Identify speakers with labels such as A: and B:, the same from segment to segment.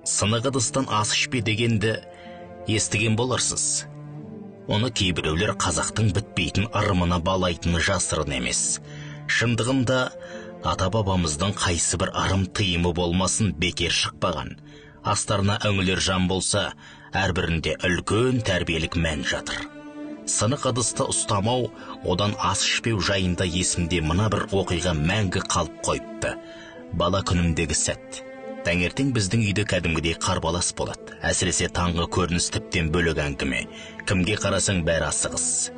A: Сынық ыдыстан ас ішпе дегенді естіген боларсыз. Оны кейбіреулер қазақтың бітпейтін ырымына балайтыны жасырын емес. Шындығында ата-бабамыздың қайсы бір ырым тыйымы болмасын бекер шықпаған. Астарына өңілер жан болса, әрбірінде үлкен тәрбиелік мән жатыр. Сынық ыдысты ұстамау, одан ас ішпеу жайында есімде мына бір оқиға мәңгі қалып қойыпты. Бала күнімдегі сәт. Таңертең біздің үйде кәдімгідей қарбалас болады. Әсіресе таңғы көрініс тіптен бөлек әңгіме. Кімге қарасаң бәрі асығыс.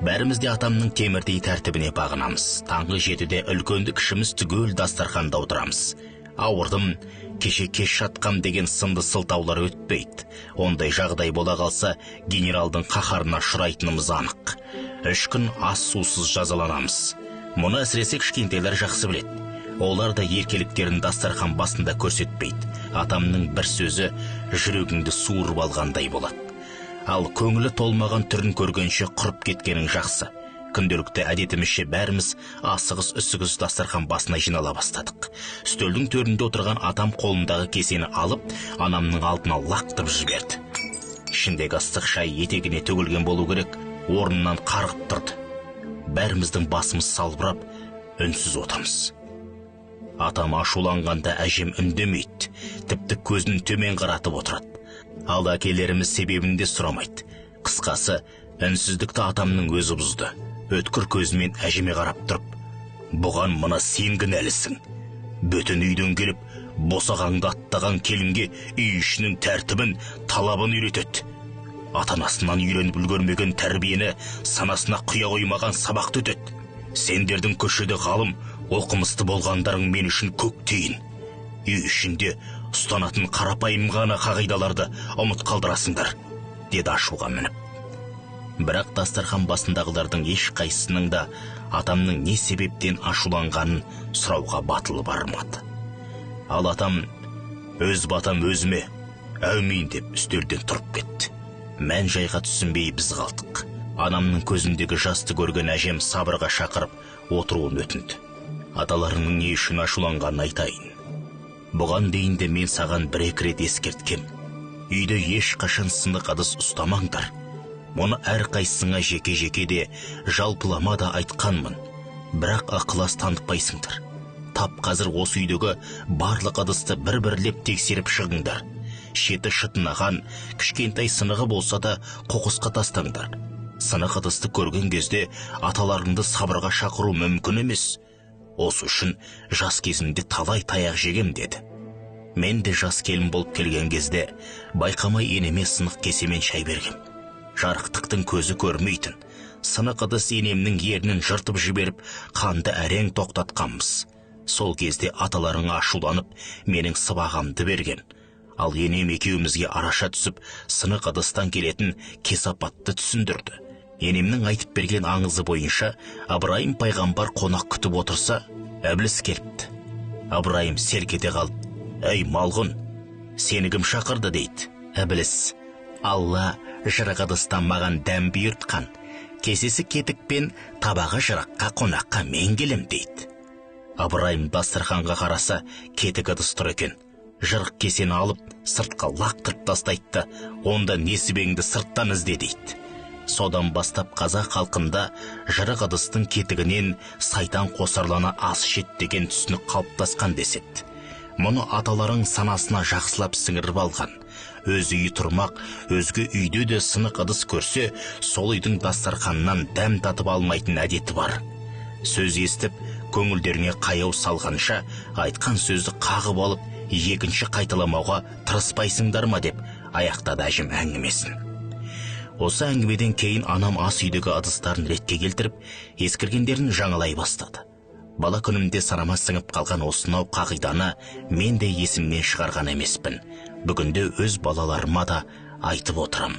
A: Бәрімізде атамның темірдей тәртібіне бағынамыз. Таңғы 7-де үлкенді кішіміз түгел дастарханда отырамыз. Ауырдым, кеше кеш жатқам деген сынды сылтаулар өтпейді. Ондай жағдай бола қалса, генералдың қаһарына ұшырайтынымыз анық. 3 күн ас сусыз жазаланамыз. Мұны әсіресе кішкентайлар жақсы біледі. Олар да еркеліктерін дастархан басында көрсетпейді. Атамның бір сөзі жүрегіңді суырып алғандай болады. Ал көңілі толмаған түрін көргенше құрып кеткенің жақсы. Күнделікті әдетімізше бәріміз асығыс үсігіз дастархан басына жинала бастадық. Үстелдің төрінде отырған атам қолындағы кесені алып, анамның алдына лақтып жіберді. Ішіндегі ыстық шай етегіне төгілген болу керек, орнынан қарғып тұрды. Бәріміздің басымыз салбырап, үнсіз отырмыз. Атам ашуланғанда әжем үндемейді, тіпті көзін төмен қаратып отырады. Ал әкелеріміз себебін де сұрамайды. Қысқасы, үнсіздікті атамның өзі бұзды. Өткір көзімен әжеме қарап тұрып, бұған мына сен кінәлісің. Бөтен үйден келіп, босағаңды аттаған келінге үй ішінің тәртібін, талабын үйретеді. Ата-анасынан үйреніп үлгермеген тәрбиені санасына құя қоймаған сабақты өтеді. Сендердің көшеде ғалым, оқымысты болғандарың мен үшін көк тиын. Үй ішінде ұстанатын қарапайым ғана қағидаларды ұмыт қалдырасыңдар, деді ашуға мініп. Бірақ дастархан басындағылардың ешқайсысының да атамның не себептен ашуланғанын сұрауға батылы бармады. Ал атам, өз батам өзіме, әумин деп үстелден тұрып кетті. Мән жайға түсінбей біз қалдық. Анамның көзіндегі жасты көрген әжем сабырға шақырып отыруын өтінді. Аталарының не үшін ашуланғанын айтайын. Бұған дейін де мен саған 1-2 рет ескерткем. Үйде ешқашан сынық ыдыс ұстамаңдар. Мұны әрқайсыңа жеке-жеке де жалпылама да айтқанмын. Бірақ ықылас танытпайсыңдар. Тап қазір осы үйдегі барлық ыдысты бір-бірлеп тексеріп шығыңдар. Шеті шытынаған, кішкентай сынығы болса да қоқысқа тастаңдар. Сынық ыдысты көрген кезде аталарыңды сабырға шақыру мүмкін емес. Осы үшін жас кезімде талай таяқ жегем, деді. Мен де жас келін болып келген кезде байқамай енеме сынық кесемен шай бергем. Жарықтықтың көзі көрмейтін. Сынық ыдыс енемнің ернін жыртып жіберіп, қанды әрең тоқтатқанбыз. Сол кезде аталарың ашуланып, менің сыбағамды берген. Ал енем екеумізге араша түсіп, сынық ыдыстан келетін кесапатты түсіндірді. Енемнің айтып берген аңызы бойынша, Абырайым пайғамбар қонақ күтіп отырса, әбіліс келіпті. Абырайым селк ете қалып, «Әй, малғұн, сені кім шақырды?» дейді. Әбіліс, «Алла жырық ыдыстан маған дәм бұйыртқан. Кесесі кетікпен табағы жырыққа қонаққа мен келем», дейді. Абырайым дастарханға қараса, кетік ыдыс тұр екен. Жырық кесені алып, сыртқа лақтырып тастайды, онда несібеңді сырттан ізде, дейді. Содан бастап қазақ халқында жырық ыдыстың кетігінен сайтан қосарлана ас ішет деген түсінік қалыптасқан деседі. Мұны аталарың санасына жақсылап сіңіріп алған. Өз үйі тұрмақ, өзге үйде де сынық ыдыс көрсе, сол үйдің дастарханынан дәм татып алмайтын әдеті бар. Сөз естіп, көңілдеріне қаяу салғанша, айтқан сөзді қағып алып, екінші қайталамауға тырыспайсыңдар ма деп аяқтады әжем әңгімесін. Осы әңгімеден кейін анам ас үйдегі ыдыстарын ретке келтіріп, ескіргендерін жаңалай бастады. Бала күнімде санама сіңіп қалған осынау қағиданы мен де есімнен шығарған емеспін. Бүгінде өз балаларыма да айтып отырам.